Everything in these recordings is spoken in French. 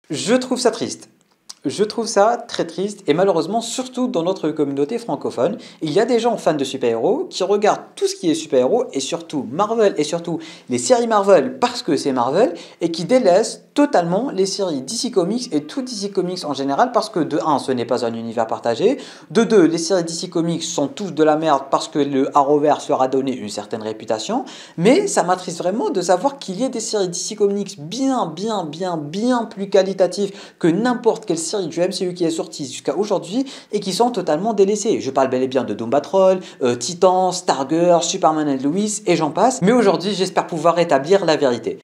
Je trouve ça triste. Je trouve ça très triste et malheureusement, surtout dans notre communauté francophone, il y a des gens fans de super-héros qui regardent tout ce qui est super-héros et surtout Marvel et surtout les séries Marvel parce que c'est Marvel et qui délaissent totalement les séries DC Comics et tout DC Comics en général parce que de 1, ce n'est pas un univers partagé, de 2, les séries DC Comics sont tous de la merde parce que le Arrowverse leur a donné une certaine réputation, mais ça m'attriste vraiment de savoir qu'il y ait des séries DC Comics bien plus qualitatives que n'importe quelle série du MCU qui est sortie jusqu'à aujourd'hui et qui sont totalement délaissées. Je parle bel et bien de Doom Patrol, Titan, Stargirl, Superman and Lois et j'en passe, mais aujourd'hui j'espère pouvoir rétablir la vérité.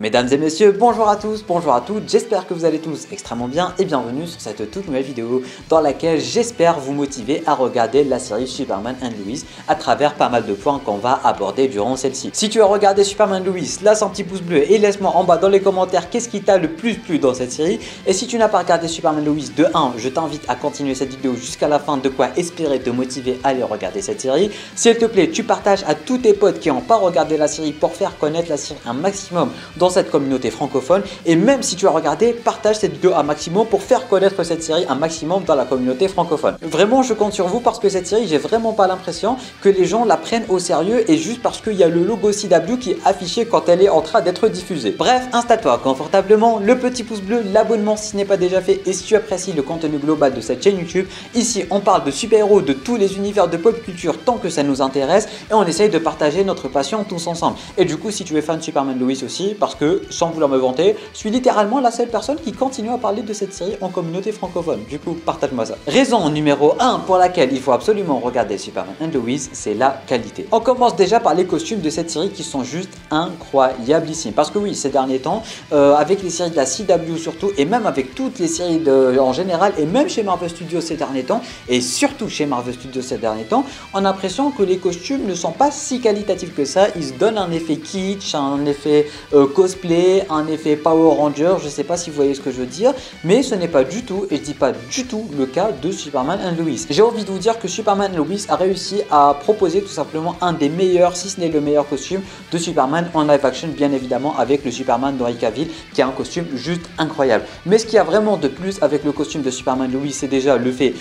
Mesdames et messieurs, bonjour à tous, bonjour à toutes, j'espère que vous allez tous extrêmement bien et bienvenue sur cette toute nouvelle vidéo dans laquelle j'espère vous motiver à regarder la série Superman and Lois à travers pas mal de points qu'on va aborder durant celle-ci. Si tu as regardé Superman and Lois, laisse un petit pouce bleu et laisse-moi en bas dans les commentaires qu'est-ce qui t'a le plus plu dans cette série. Et si tu n'as pas regardé Superman and Lois de 1, je t'invite à continuer cette vidéo jusqu'à la fin, de quoi espérer te motiver à aller regarder cette série. S'il te plaît, tu partages à tous tes potes qui n'ont pas regardé la série pour faire connaître la série un maximum dans cette communauté francophone, et même si tu as regardé, partage cette vidéo un maximum pour faire connaître cette série un maximum dans la communauté francophone. Vraiment, je compte sur vous parce que cette série, j'ai vraiment pas l'impression que les gens la prennent au sérieux et juste parce qu'il y a le logo CW qui est affiché quand elle est en train d'être diffusée. Bref, installe-toi confortablement, le petit pouce bleu, l'abonnement si ce n'est pas déjà fait, et si tu apprécies le contenu global de cette chaîne YouTube. Ici, on parle de super-héros, de tous les univers de pop culture tant que ça nous intéresse, et on essaye de partager notre passion tous ensemble. Et du coup, si tu es fan de Superman Lois aussi, parce que sans vouloir me vanter, je suis littéralement la seule personne qui continue à parler de cette série en communauté francophone. Du coup, partage-moi ça. Raison numéro 1 pour laquelle il faut absolument regarder Superman and Lois, c'est la qualité. On commence déjà par les costumes de cette série qui sont juste incroyablissimes. Parce que oui, ces derniers temps, avec les séries de la CW surtout, et même avec toutes les séries en général, et même chez Marvel Studios ces derniers temps, et surtout chez Marvel Studios ces derniers temps, on a l'impression que les costumes ne sont pas si qualitatifs que ça. Ils se donnent un effet kitsch, un effet cosplay, un effet Power Ranger, je sais pas si vous voyez ce que je veux dire, mais ce n'est pas du tout, et je dis pas du tout, le cas de Superman and Lois. J'ai envie de vous dire que Superman and Lois a réussi à proposer tout simplement un des meilleurs, si ce n'est le meilleur costume de Superman en live action, bien évidemment avec le Superman d'Henry Cavill, qui a un costume juste incroyable. Mais ce qu'il y a vraiment de plus avec le costume de Superman and Lois, c'est déjà le fait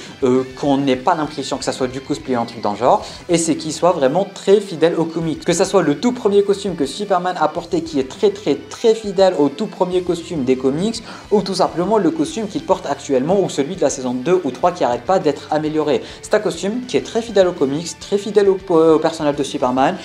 qu'on n'ait pas l'impression que ça soit du cosplay, un truc dans le genre, et c'est qu'il soit vraiment très fidèle au comics. Que ça soit le tout premier costume que Superman a porté, qui est très fidèle au tout premier costume des comics, ou tout simplement le costume qu'il porte actuellement, ou celui de la saison 2 ou 3 qui n'arrête pas d'être amélioré. C'est un costume qui est très fidèle aux comics, très fidèle au personnage de Superman.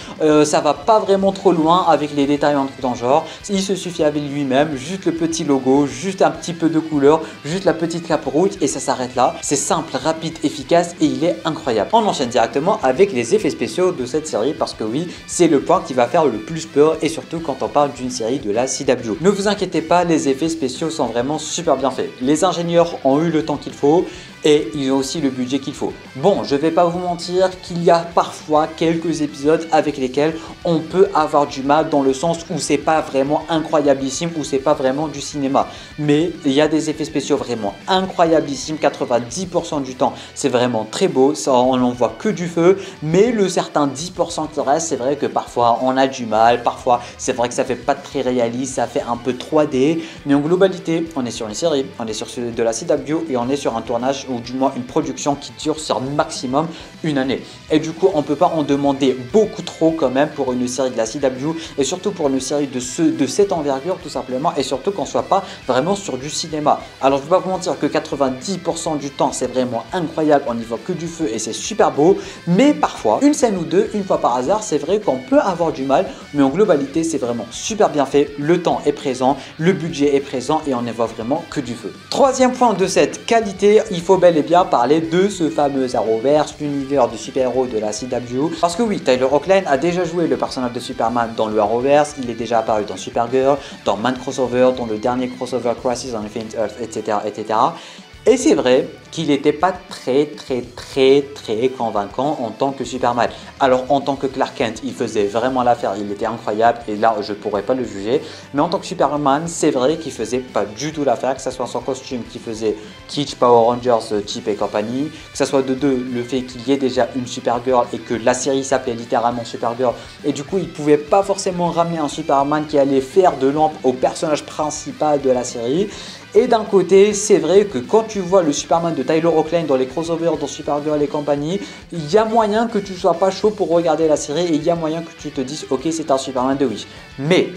Ça va pas vraiment trop loin avec les détails en truc dans le genre. Il se suffit avec lui-même, juste le petit logo, juste un petit peu de couleur, juste la petite cape rouge et ça s'arrête là. C'est simple, rapide, efficace et il est incroyable. On enchaîne directement avec les effets spéciaux de cette série parce que oui, c'est le point qui va faire le plus peur et surtout quand on parle d'une série de la CW. Ne vous inquiétez pas, les effets spéciaux sont vraiment super bien faits. Les ingénieurs ont eu le temps qu'il faut et ils ont aussi le budget qu'il faut. Bon, je vais pas vous mentir qu'il y a parfois quelques épisodes avec lesquels on peut avoir du mal dans le sens où c'est pas vraiment incroyablissime, où c'est pas vraiment du cinéma. Mais il y a des effets spéciaux vraiment incroyablissimes, 90% du temps c'est vraiment très beau, ça, on n'en voit que du feu, mais le certain 10% qui reste, c'est vrai que parfois on a du mal, parfois c'est vrai que ça fait pas très réaliste, ça fait un peu 3D, mais en globalité on est sur une série, on est sur de la CW et on est sur un tournage ou du moins une production qui dure sur maximum une année. Et du coup, on peut pas en demander beaucoup trop quand même pour une série de la CW et surtout pour une série de cette envergure tout simplement et surtout qu'on soit pas vraiment sur du cinéma. Alors je vais pas vous mentir que 90% du temps c'est vraiment incroyable, on y voit que du feu et c'est super beau, mais parfois une scène ou deux, une fois par hasard, c'est vrai qu'on peut avoir du mal, mais en globalité c'est vraiment super bien fait, le temps est présent, le budget est présent et on ne voit vraiment que du feu. Troisième point de cette qualité, il faut bel et bien parler de ce fameux Arrowverse, l'univers du super-héros de la CW. Parce que oui, Tyler Hoechlin a déjà joué le personnage de Superman dans le Arrowverse, il est déjà apparu dans Supergirl, dans Man Crossover, dans le dernier crossover Crisis on Infinite Earth, etc. Et c'est vrai qu'il n'était pas très convaincant en tant que Superman. Alors en tant que Clark Kent, il faisait vraiment l'affaire, il était incroyable et là je ne pourrais pas le juger. Mais en tant que Superman, c'est vrai qu'il faisait pas du tout l'affaire, que ce soit son costume qui faisait kitsch, Power Rangers, Chip et compagnie, que ce soit de deux, le fait qu'il y ait déjà une Supergirl et que la série s'appelait littéralement Supergirl et du coup il ne pouvait pas forcément ramener un Superman qui allait faire de l'ombre au personnage principal de la série. Et d'un côté, c'est vrai que quand tu vois le Superman de Tyler Hoechlin dans les crossovers, dans Supergirl et compagnie, il y a moyen que tu sois pas chaud pour regarder la série et il y a moyen que tu te dises ok, c'est un Superman de Wish. Mais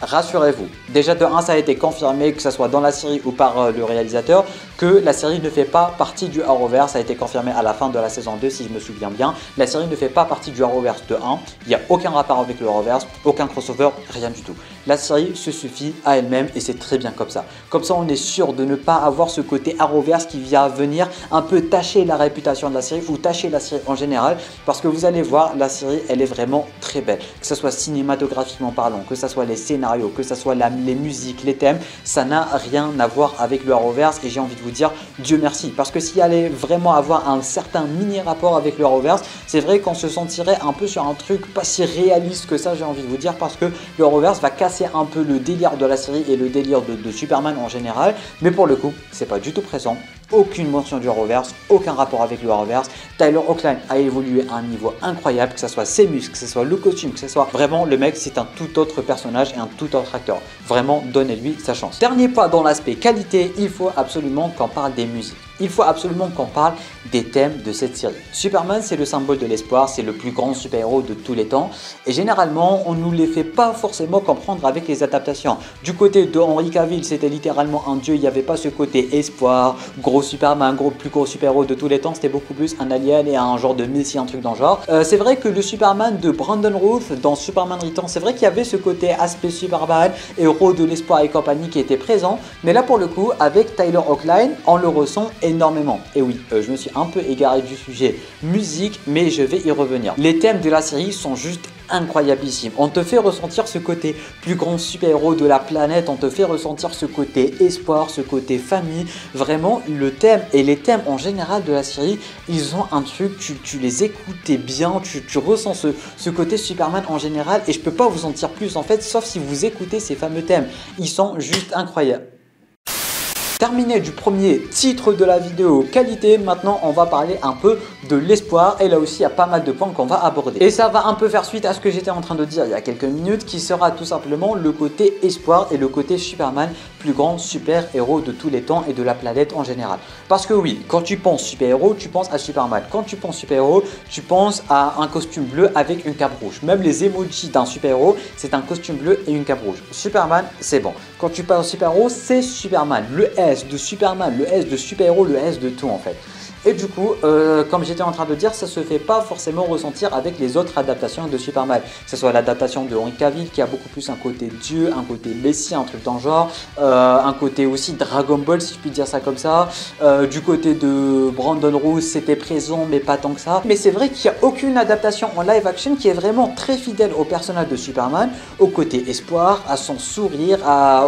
rassurez-vous, déjà de 1 ça a été confirmé que ce soit dans la série ou par le réalisateur que la série ne fait pas partie du Arrowverse. Ça a été confirmé à la fin de la saison 2 si je me souviens bien. La série ne fait pas partie du Arrowverse de 1. Il n'y a aucun rapport avec le Arrowverse, aucun crossover, rien du tout. La série se suffit à elle-même et c'est très bien comme ça. Comme ça on est sûr de ne pas avoir ce côté Arrowverse qui vient venir un peu tâcher la réputation de la série ou tâcher la série en général, parce que vous allez voir, la série elle est vraiment très belle. Que ce soit cinématographiquement parlant, que ce soit les scénarios, que ce soit les musiques, les thèmes, ça n'a rien à voir avec le Arrowverse et j'ai envie de vous dire Dieu merci, parce que s'il allait vraiment avoir un certain mini rapport avec le Arrowverse, c'est vrai qu'on se sentirait un peu sur un truc pas si réaliste que ça, j'ai envie de vous dire, parce que le Arrowverse va casser un peu le délire de la série et le délire de Superman en général, mais pour le coup c'est pas du tout présent. Aucune mention du Arrowverse, aucun rapport avec le Arrowverse. Tyler Hoechlin a évolué à un niveau incroyable, que ce soit ses muscles, que ce soit le costume, que ce soit vraiment le mec, c'est un tout autre personnage et un tout autre acteur. Vraiment, donnez-lui sa chance. Dernier point dans l'aspect qualité, il faut absolument qu'on parle des musiques. Il faut absolument qu'on parle des thèmes de cette série. Superman, c'est le symbole de l'espoir, c'est le plus grand super-héros de tous les temps. Et généralement, on ne nous les fait pas forcément comprendre avec les adaptations. Du côté de Henry Cavill, c'était littéralement un dieu, il n'y avait pas ce côté espoir, gros Superman, plus gros super-héros de tous les temps, c'était beaucoup plus un alien et un genre de messie, un truc dans le genre. C'est vrai que le Superman de Brandon Routh dans Superman Returns, c'est vrai qu'il y avait ce côté aspect Superman, héros de l'espoir et compagnie qui était présent. Mais là, pour le coup, avec Tyler Hoechlin, on le ressent énormément. Et oui, je me suis un peu égaré du sujet musique, mais je vais y revenir. Les thèmes de la série sont juste incroyablissime. On te fait ressentir ce côté plus grand super-héros de la planète, on te fait ressentir ce côté espoir, ce côté famille. Vraiment, le thème et les thèmes en général de la série, ils ont un truc, tu les écoutes bien, tu ressens ce côté Superman en général et je peux pas vous en dire plus en fait, sauf si vous écoutez ces fameux thèmes. Ils sont juste incroyables. Terminé du premier titre de la vidéo qualité, maintenant on va parler un peu de l'espoir et là aussi il y a pas mal de points qu'on va aborder. Et ça va un peu faire suite à ce que j'étais en train de dire il y a quelques minutes qui sera tout simplement le côté espoir et le côté Superman, plus grand super héros de tous les temps et de la planète en général. Parce que oui, quand tu penses super héros, tu penses à Superman. Quand tu penses super héros, tu penses à un costume bleu avec une cape rouge. Même les emojis d'un super héros, c'est un costume bleu et une cape rouge. Superman, c'est bon. Quand tu parles de super héros, c'est Superman. Le S de Superman, le S de super héros, le S de tout en fait. Et du coup, comme j'étais en train de dire, ça se fait pas forcément ressentir avec les autres adaptations de Superman. Que ce soit l'adaptation de Henry Cavill qui a beaucoup plus un côté dieu, un côté messie, un truc dans le genre, un côté aussi Dragon Ball si je puis dire ça comme ça. Du côté de Brandon Routh, c'était présent mais pas tant que ça. Mais c'est vrai qu'il n'y a aucune adaptation en live action qui est vraiment très fidèle au personnage de Superman, au côté espoir, à son sourire,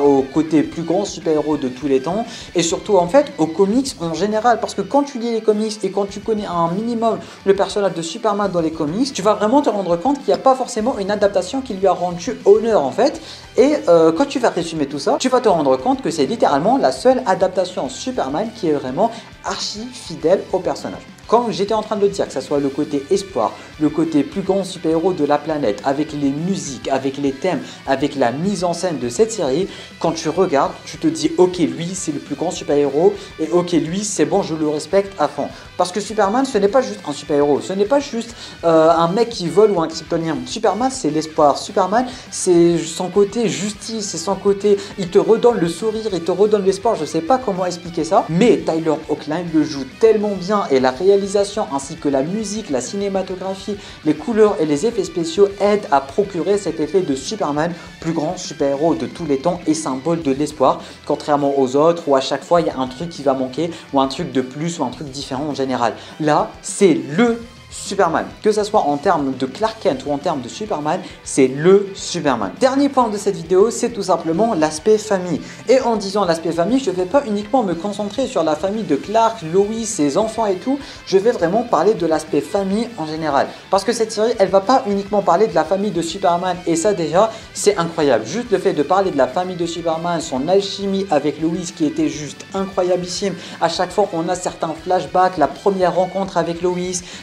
au côté plus grand super-héros de tous les temps et surtout en fait aux comics en général. Parce que quand tu lis les comics et quand tu connais un minimum le personnage de Superman dans les comics, tu vas vraiment te rendre compte qu'il n'y a pas forcément une adaptation qui lui a rendu honneur en fait. Et quand tu vas résumer tout ça, tu vas te rendre compte que c'est littéralement la seule adaptation Superman qui est vraiment archi fidèle au personnage. Comme j'étais en train de dire, que ce soit le côté espoir, le côté plus grand super-héros de la planète, avec les musiques, avec les thèmes, avec la mise en scène de cette série, quand tu regardes, tu te dis ok, lui c'est le plus grand super-héros et ok, lui c'est bon, je le respecte à fond. Parce que Superman, ce n'est pas juste un super-héros, ce n'est pas juste un mec qui vole ou un kryptonien. Superman, c'est l'espoir. Superman, c'est son côté justice, c'est son côté, il te redonne le sourire, il te redonne l'espoir. Je sais pas comment expliquer ça, mais Tyler Hoechlin le joue tellement bien et la réalisation ainsi que la musique, la cinématographie, les couleurs et les effets spéciaux aident à procurer cet effet de Superman, plus grand super-héros de tous les temps et symbole de l'espoir, contrairement aux autres où à chaque fois il y a un truc qui va manquer ou un truc de plus ou un truc différent en général. Là, c'est le Superman. Que ce soit en termes de Clark Kent ou en termes de Superman, c'est le Superman. Dernier point de cette vidéo, c'est tout simplement l'aspect famille. Et en disant l'aspect famille, je ne vais pas uniquement me concentrer sur la famille de Clark, Lois, ses enfants et tout, je vais vraiment parler de l'aspect famille en général. Parce que cette série, elle va pas uniquement parler de la famille de Superman, et ça déjà, c'est incroyable. Juste le fait de parler de la famille de Superman, son alchimie avec Lois qui était juste incroyablissime. À chaque fois, on a certains flashbacks, la première rencontre avec Lois,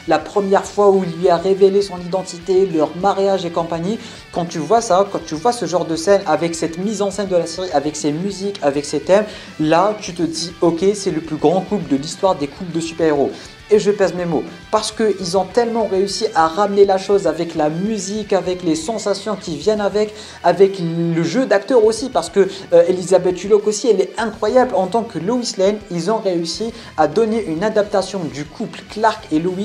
la première fois où il lui a révélé son identité, leur mariage et compagnie. Quand tu vois ça, quand tu vois ce genre de scène avec cette mise en scène de la série, avec ses musiques, avec ses thèmes, là, tu te dis, ok, c'est le plus grand couple de l'histoire des couples de super-héros. Et je pèse mes mots, parce qu'ils ont tellement réussi à ramener la chose avec la musique, avec les sensations qui viennent avec le jeu d'acteur aussi, parce que Elizabeth Hullock aussi, elle est incroyable en tant que Lois Lane. Ils ont réussi à donner une adaptation du couple Clark et Lois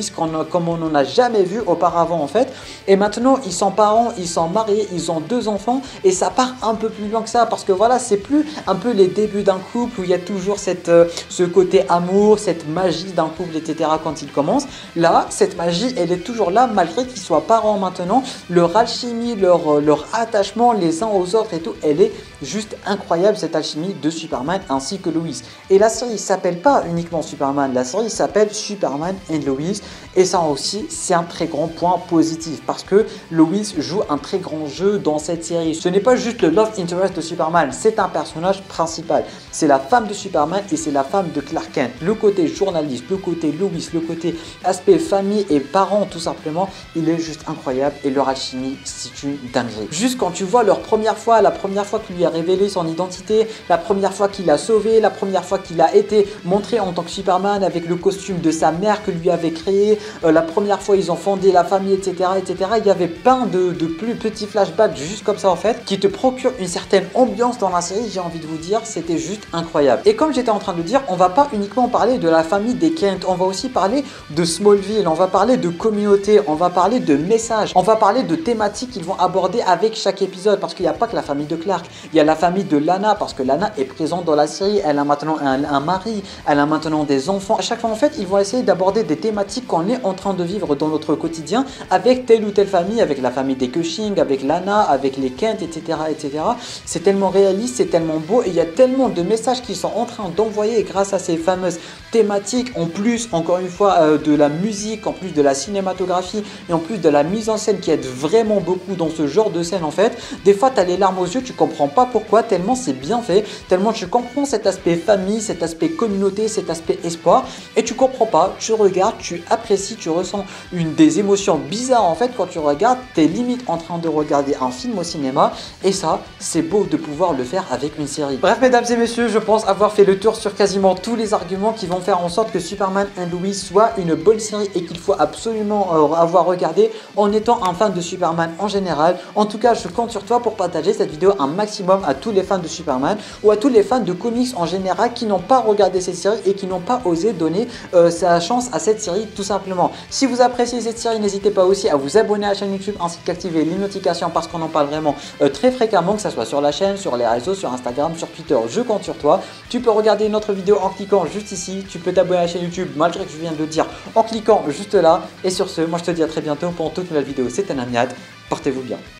comme on n'en a jamais vu auparavant en fait. Et maintenant, ils sont parents, ils sont mariés, ils ont 2 enfants, et ça part un peu plus loin que ça, parce que voilà, c'est plus un peu les débuts d'un couple où il y a toujours ce côté amour, cette magie d'un couple, etc. Quand ils commencent, là, cette magie, elle est toujours là malgré qu'ils soient parents maintenant. Leur alchimie, leur attachement les uns aux autres et tout, elle est juste incroyable, cette alchimie de Superman ainsi que Lois. Et la série s'appelle pas uniquement Superman, la série s'appelle Superman and Lois, et ça aussi, c'est un très grand point positif parce que Lois joue un très grand jeu dans cette série. Ce n'est pas juste le love interest de Superman, c'est un personnage principal. C'est la femme de Superman et c'est la femme de Clark Kent. Le côté journaliste, le côté Lois, le côté aspect famille et parents tout simplement, il est juste incroyable, et leur alchimie, c'est une dinguerie. Juste quand tu vois leur première fois, la première fois qu'il lui a révélé son identité, la première fois qu'il a sauvé, la première fois qu'il a été montré en tant que Superman avec le costume de sa mère que lui avait créé, la première fois ils ont fondé la famille, etc. etc. Il y avait plein de plus petits flashbacks juste comme ça en fait, qui te procurent une certaine ambiance dans la série. J'ai envie de vous dire, c'était juste incroyable. Et comme j'étais en train de dire, on va pas uniquement parler de la famille des Kent, on va aussi parler de Smallville, on va parler de communauté, on va parler de messages, on va parler de thématiques qu'ils vont aborder avec chaque épisode, parce qu'il n'y a pas que la famille de Clark, il y a la famille de Lana, parce que Lana est présente dans la série, elle a maintenant un mari, elle a maintenant des enfants. À chaque fois en fait, ils vont essayer d'aborder des thématiques qu'on est en train de vivre dans notre quotidien avec telle ou telle famille, avec la famille des Cushing, avec Lana, avec les Kent, etc. etc. C'est tellement réaliste, c'est tellement beau, et il y a tellement de messages qu'ils sont en train d'envoyer grâce à ces fameuses thématiques, en plus, encore une fois, de la musique, en plus de la cinématographie et en plus de la mise en scène qui aide vraiment beaucoup dans ce genre de scène en fait. Des fois, tu as les larmes aux yeux, tu comprends pas pourquoi, tellement c'est bien fait, tellement tu comprends cet aspect famille, cet aspect communauté, cet aspect espoir, et tu comprends pas, tu regardes, tu apprécies, tu ressens des émotions bizarres en fait quand tu regardes, tu es limite en train de regarder un film au cinéma, et ça, c'est beau de pouvoir le faire avec une série. Bref, mesdames et messieurs, je pense avoir fait le tour sur quasiment tous les arguments qui vont faire en sorte que Superman and Lois soit une bonne série et qu'il faut absolument avoir regardé en étant un fan de Superman en général. En tout cas, je compte sur toi pour partager cette vidéo un maximum à tous les fans de Superman ou à tous les fans de comics en général qui n'ont pas regardé cette série et qui n'ont pas osé donner sa chance à cette série tout simplement. Si vous appréciez cette série, n'hésitez pas aussi à vous abonner à la chaîne YouTube ainsi qu'activer les notifications parce qu'on en parle vraiment très fréquemment, que ce soit sur la chaîne, sur les réseaux, sur Instagram, sur Twitter. Je compte sur toi. Tu peux regarder une autre vidéo en cliquant juste ici. Tu peux t'abonner à la chaîne YouTube malgré que je viens de le dire en cliquant juste là. Et sur ce, moi je te dis à très bientôt pour une toute nouvelle vidéo. C'était Namiad. Portez-vous bien.